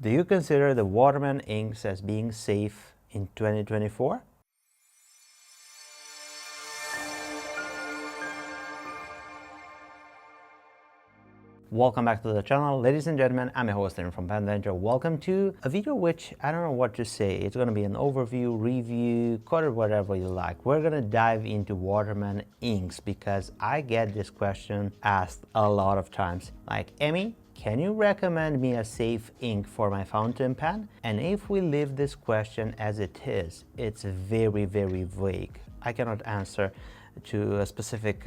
Do you consider the Waterman inks as being safe in 2024? Welcome back to the channel, ladies and gentlemen. I'm your host from Penventure. Welcome to a video which I don't know what to say. It's going to be an overview, review, call it whatever you like. We're going to dive into Waterman inks because I get this question asked a lot of times. Like, Emmy, can you recommend me a safe ink for my fountain pen? And if we leave this question as it is, it's very, very vague. I cannot answer to a specific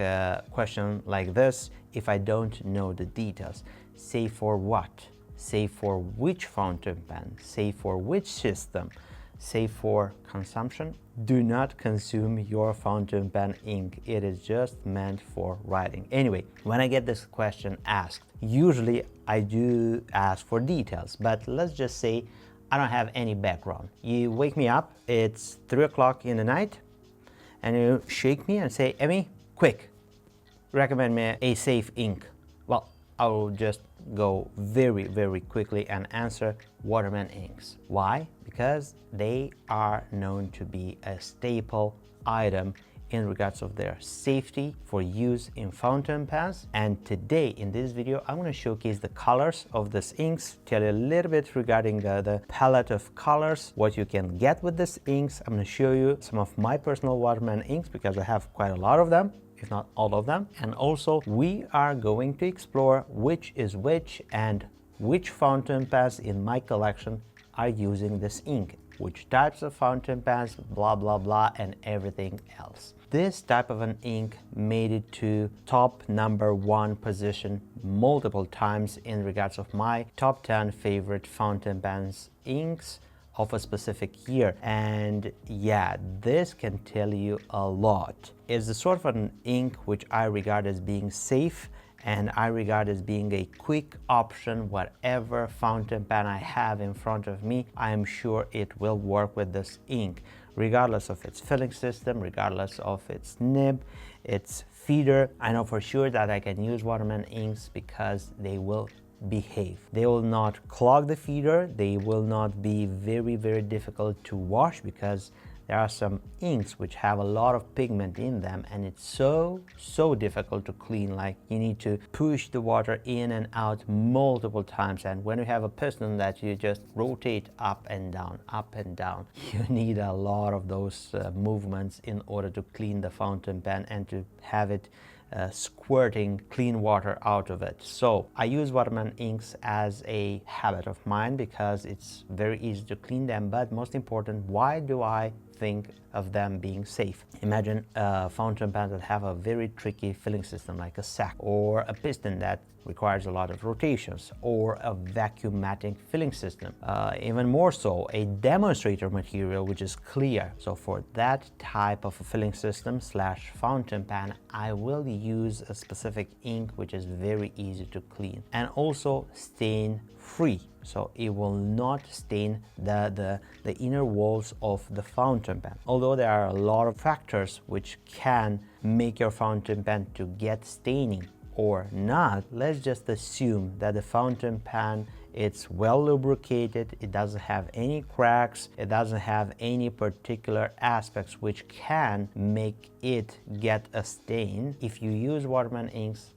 question like this if I don't know the details. Safe for what? Safe for which fountain pen? Safe for which system? Safe for consumption? Do not consume your fountain pen ink. It is just meant for writing. Anyway, when I get this question asked, usually I do ask for details, but let's just say I don't have any background. You wake me up, it's 3 o'clock in the night, and you shake me and say, Emmy, quick, recommend me a safe ink. Well, I'll just go very, very quickly and answer Waterman inks. Why? Because they are known to be a staple item in regards of their safety for use in fountain pens. And today in this video, I'm going to showcase the colors of these inks, tell you a little bit regarding the palette of colors, what you can get with these inks. I'm going to show you some of my personal Waterman inks because I have quite a lot of them, if not all of them. And also we are going to explore which is which and which fountain pens in my collection are using this ink, which types of fountain pens, blah, blah, blah, and everything else. This type of an ink made it to top #1 position multiple times in regards of my top 10 favorite fountain pens inks of a specific year. And yeah, this can tell you a lot. It's the sort of an ink which I regard as being safe, and I regard as being a quick option. Whatever fountain pen I have in front of me, I am sure it will work with this ink, regardless of its filling system, regardless of its nib, its feeder. I know for sure that I can use Waterman inks because they will behave. They will not clog the feeder. They will not be very, very difficult to wash because there are some inks which have a lot of pigment in them and it's so difficult to clean. Like, you need to push the water in and out multiple times, and when you have a piston that you just rotate up and down, you need a lot of those movements in order to clean the fountain pen and to have it squirting clean water out of it. So I use Waterman inks as a habit of mine because it's very easy to clean them. But most important, why do I think of them being safe? Imagine fountain pens that have a very tricky filling system like a sack, or a piston that requires a lot of rotations, or a vacuum-matic filling system. Even more so, a demonstrator material which is clear. So for that type of a filling system slash fountain pen, I will use a specific ink which is very easy to clean and also stain free. So it will not stain the inner walls of the fountain pen. Although there are a lot of factors which can make your fountain pen to get staining or not, let's just assume that the fountain pen, it's well lubricated, it doesn't have any cracks, it doesn't have any particular aspects which can make it get a stain. If you use Waterman inks,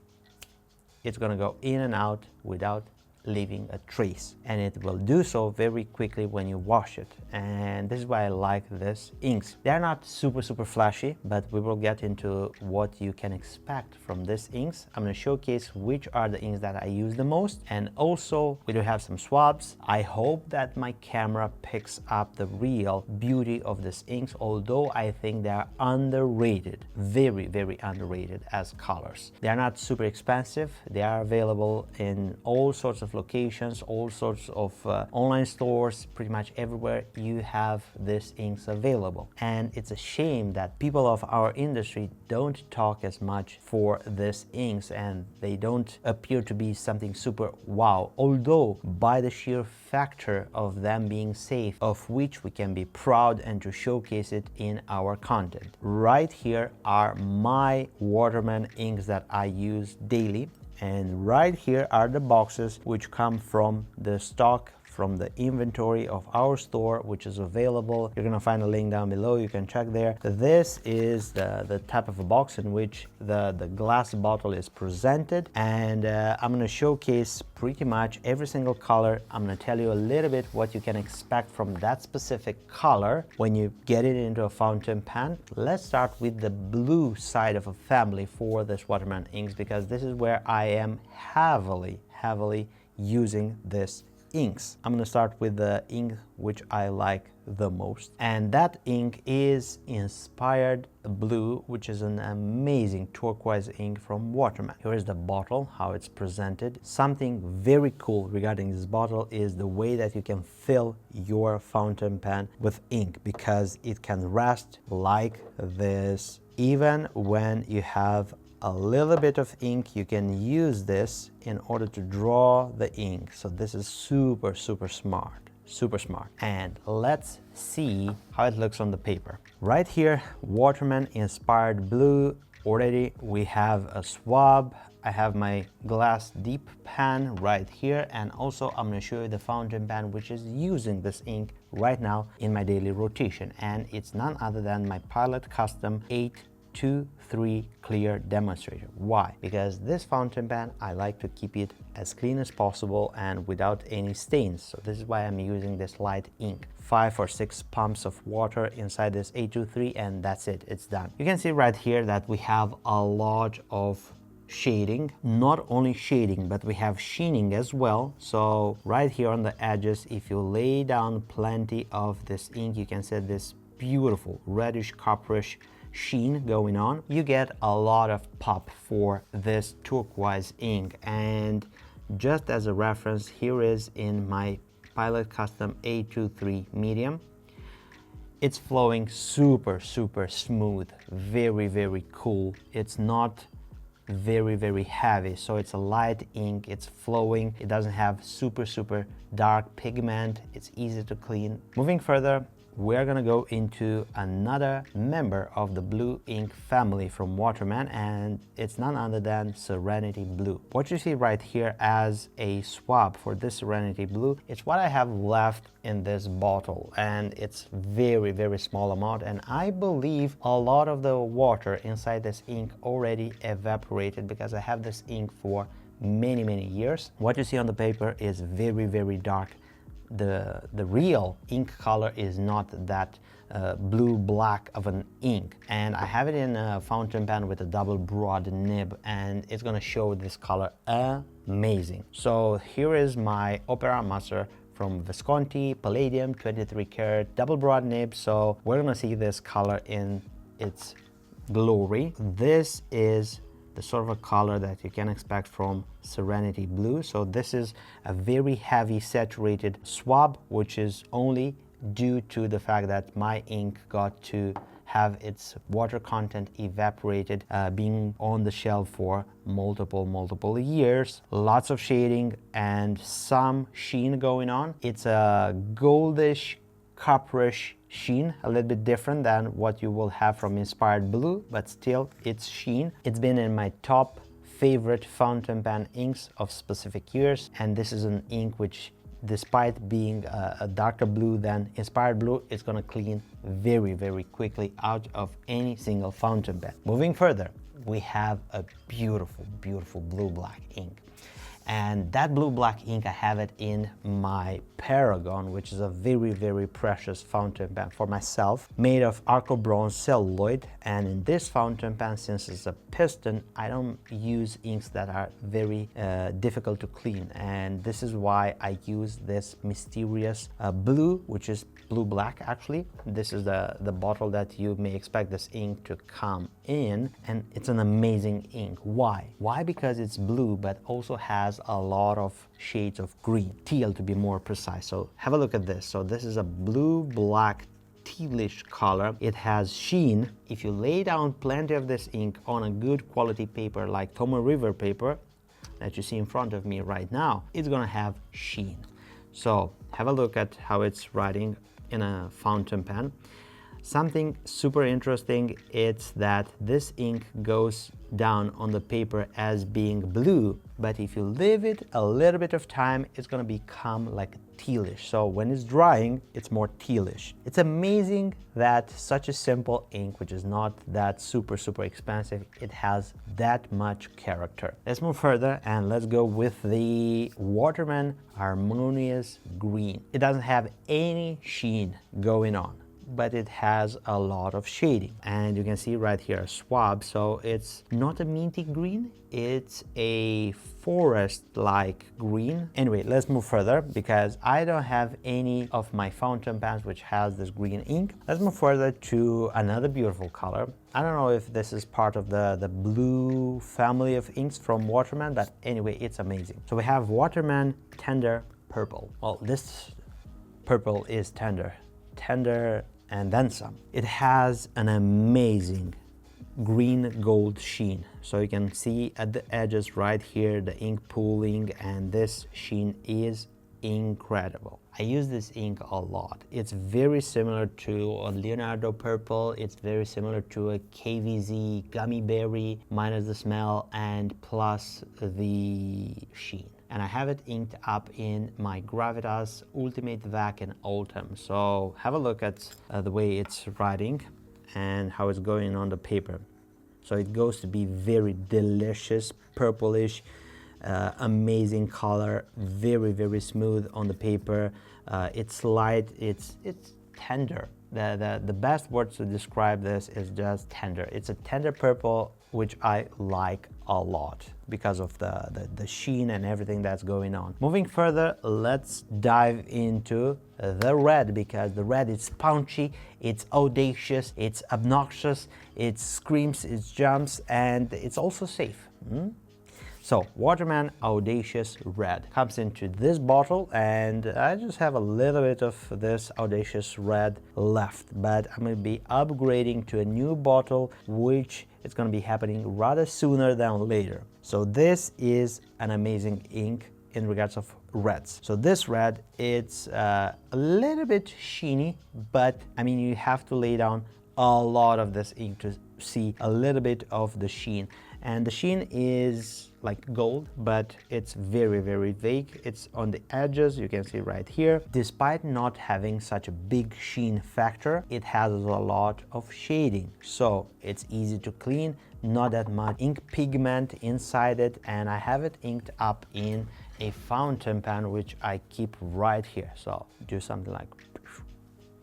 it's gonna go in and out without leaving a trace, and it will do so very quickly when you wash it. And this is why I like this inks. They're not super flashy, but we will get into what you can expect from these inks. I'm going to showcase which are the inks that I use the most, and also we do have some swabs. I hope that my camera picks up the real beauty of these inks, although I think they are underrated, very underrated as colors. They are not super expensive. They are available in all sorts of locations, all sorts of online stores, pretty much everywhere you have these inks available. And it's a shame that people of our industry don't talk as much for these inks, and they don't appear to be something super wow, although by the sheer factor of them being safe, of which we can be proud and to showcase it in our content. Right here are my Waterman inks that I use daily. And right here are the boxes which come from the stock from the inventory of our store, which is available. You're gonna find a link down below, you can check there. This is the type of a box in which the glass bottle is presented, and I'm gonna showcase pretty much every single color. I'm gonna tell you a little bit what you can expect from that specific color when you get it into a fountain pen. Let's start with the blue side of a family for this Waterman inks, because this is where I am heavily using this inks. I'm going to start with the ink which I like the most, and that ink is Inspired Blue, which is an amazing turquoise ink from Waterman. Here is the bottle, how it's presented. Something very cool regarding this bottle is the way that you can fill your fountain pen with ink, because it can rest like this. Even when you have a little bit of ink, you can use this in order to draw the ink. So this is super smart, super smart. And let's see how it looks on the paper. Right here, Waterman Inspired Blue. Already we have a swab. I have my glass deep pen right here, and also I'm going to show you the fountain pen which is using this ink right now in my daily rotation, and it's none other than my Pilot Custom 823 clear demonstrator. Why? Because this fountain pen, I like to keep it as clean as possible and without any stains. So this is why I'm using this light ink. 5 or 6 pumps of water inside this 823, and that's it, it's done. You can see right here that we have a lot of shading. Not only shading, but we have sheening as well. So right here on the edges, if you lay down plenty of this ink, you can see this beautiful reddish copperish sheen going on. You get a lot of pop for this turquoise ink. And just as a reference, here is in my Pilot Custom 823 medium. It's flowing super smooth, very cool. It's not very heavy, so it's a light ink, it's flowing, it doesn't have super dark pigment, it's easy to clean. Moving further, we're gonna go into another member of the blue ink family from Waterman, and it's none other than Serenity Blue. What you see right here as a swab for this Serenity Blue, it's what I have left in this bottle, and it's very small amount, and I believe a lot of the water inside this ink already evaporated, because I have this ink for many years. What you see on the paper is very dark. The real ink color is not that blue black of an ink, and I have it in a fountain pen with a double broad nib, and it's gonna show this color amazing. So here is my Opera Master from Visconti Palladium 23 karat double broad nib. So we're gonna see this color in its glory. This is the sort of a color that you can expect from Serenity Blue. So this is a very heavy saturated swab, which is only due to the fact that my ink got to have its water content evaporated, being on the shelf for multiple years. Lots of shading and some sheen going on. It's a goldish copperish sheen, a little bit different than what you will have from Inspired Blue, but still it's sheen. It's been in my top favorite fountain pen inks of specific years, and this is an ink which, despite being a darker blue than Inspired Blue, it's gonna clean very quickly out of any single fountain pen. Moving further, we have a beautiful blue black ink. And that blue black ink, I have it in my Paragon, which is a very precious fountain pen for myself, made of Arco Bronze celluloid. And in this fountain pen, since it's a piston, I don't use inks that are very difficult to clean. And this is why I use this mysterious blue, which is blue black actually. This is the bottle that you may expect this ink to come in, and it's an amazing ink. Why? Because it's blue, but also has a lot of shades of green, teal to be more precise. So have a look at this. So this is a blue black tealish color. It has sheen. If you lay down plenty of this ink on a good quality paper like Tomoe River paper that you see in front of me right now, it's gonna have sheen. So have a look at how it's writing in a fountain pen. Something super interesting, it's that this ink goes down on the paper as being blue, but if you leave it a little bit of time, it's gonna become like tealish. So when it's drying, it's more tealish. It's amazing that such a simple ink, which is not that super expensive, it has that much character. Let's move further and let's go with the Waterman Harmonious Green. It doesn't have any sheen going on, but it has a lot of shading, and you can see right here a swab. So it's not a minty green, it's a forest-like green. Anyway, let's move further because I don't have any of my fountain pens which has this green ink. Let's move further to another beautiful color. I don't know if this is part of the blue family of inks from Waterman, but anyway, it's amazing. So we have Waterman Tender Purple. Well, this purple is tender and then some. It has an amazing green gold sheen. So you can see at the edges right here the ink pooling, and this sheen is incredible. I use this ink a lot. It's very similar to a Leonardo purple. It's very similar to a KVZ gummy berry minus the smell and plus the sheen. And I have it inked up in my Gravitas Ultimate Vac in Autumn. So have a look at the way it's writing and how it's going on the paper. So it goes to be very delicious, purplish, amazing color, very smooth on the paper. It's light, it's tender. The best words to describe this is just tender. It's a tender purple, which I like a lot because of the sheen and everything that's going on. Moving further, let's dive into the red, because the red is punchy, it's audacious, it's obnoxious, it screams, it jumps, and it's also safe. So Waterman Audacious Red comes into this bottle, and I just have a little bit of this Audacious Red left, but I'm going to be upgrading to a new bottle, which is going to be happening rather sooner than later. So this is an amazing ink in regards of reds. So this red, it's a little bit sheeny, but I mean, you have to lay down a lot of this ink to see a little bit of the sheen. And the sheen is like gold, but it's very vague. It's on the edges, you can see right here. Despite not having such a big sheen factor, it has a lot of shading. So it's easy to clean, not that much ink pigment inside it, and I have it inked up in a fountain pen, which I keep right here. So do something like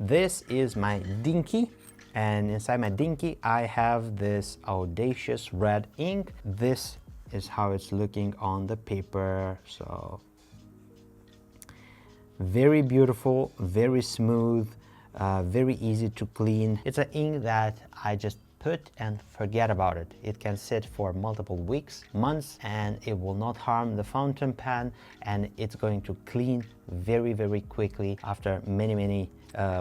this is my Dinky. And inside my Dinky, I have this Audacious Red ink. This is how it's looking on the paper. So very beautiful, very smooth, very easy to clean. It's an ink that I just put and forget about it. It can sit for multiple weeks, months, and it will not harm the fountain pen, and it's going to clean very quickly after many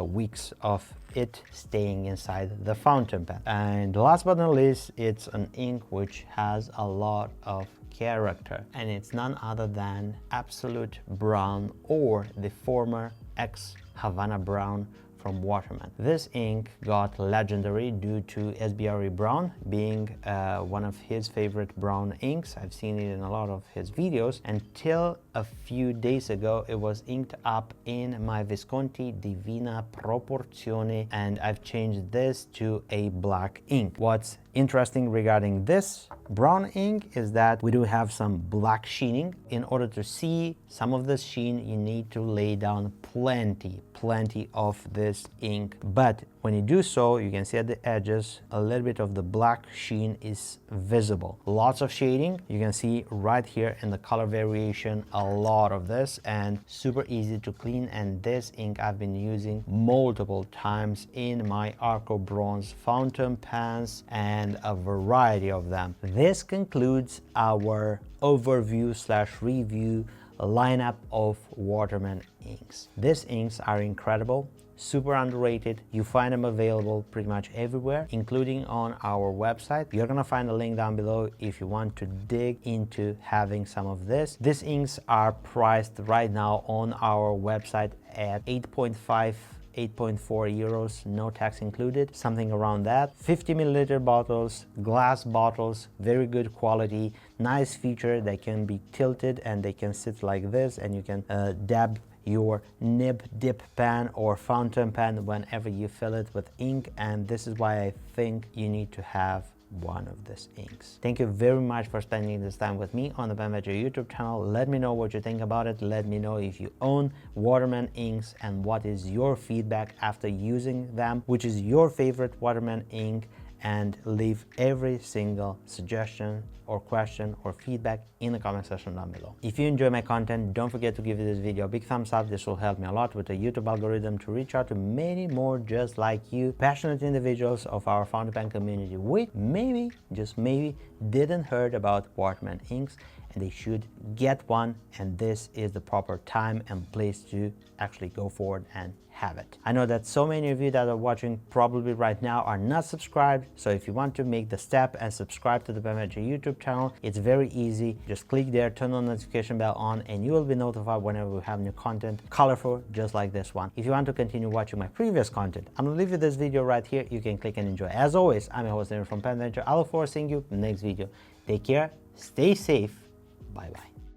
weeks of it staying inside the fountain pen. And last but not least, it's an ink which has a lot of character, and it's none other than Absolute Brown, or the former ex Havana Brown from Waterman. This ink got legendary due to SBRE Brown being one of his favorite brown inks. I've seen it in a lot of his videos. Until a few days ago, it was inked up in my Visconti Divina Proporzione, and I've changed this to a black ink. What's interesting regarding this brown ink is that we do have some black sheening. In order to see some of the sheen, you need to lay down plenty of this ink, but when you do so, you can see at the edges a little bit of the black sheen is visible. Lots of shading, you can see right here in the color variation, a lot of this, and super easy to clean. And this ink I've been using multiple times in my Arco Bronze fountain pens and a variety of them. This concludes our overview / review lineup of Waterman inks. These inks are incredible, super underrated. You find them available pretty much everywhere, including on our website. You're gonna find a link down below if you want to dig into having some of this. These inks are priced right now on our website at 8.4 euros, no tax included, something around that. 50 milliliter bottles, glass bottles, very good quality, nice feature. They can be tilted and they can sit like this, and you can dab your nib dip pen or fountain pen whenever you fill it with ink, and this is why I think you need to have one of these inks. Thank you very much for spending this time with me on the penventure YouTube channel. Let me know what you think about it. Let me know if you own Waterman inks and what is your feedback after using them, which is your favorite Waterman ink, and leave every single suggestion or question or feedback in the comment section down below. If you enjoy my content, don't forget to give this video a big thumbs up. This will help me a lot with the YouTube algorithm to reach out to many more just like you, passionate individuals of our fountain pen community, which maybe, just maybe, didn't heard about Waterman inks, and they should get one, and this is the proper time and place to actually go forward and have it. I know that so many of you that are watching probably right now are not subscribed, so if you want to make the step and subscribe to the penventure YouTube channel, it's very easy. Just click there, turn on the notification bell on, and you will be notified whenever we have new content, colorful just like this one. If you want to continue watching my previous content, I'm gonna leave you this video right here. You can click and enjoy. As always, I'm your host from penventure. I look forward to seeing you in the next video. Take care, stay safe, bye bye.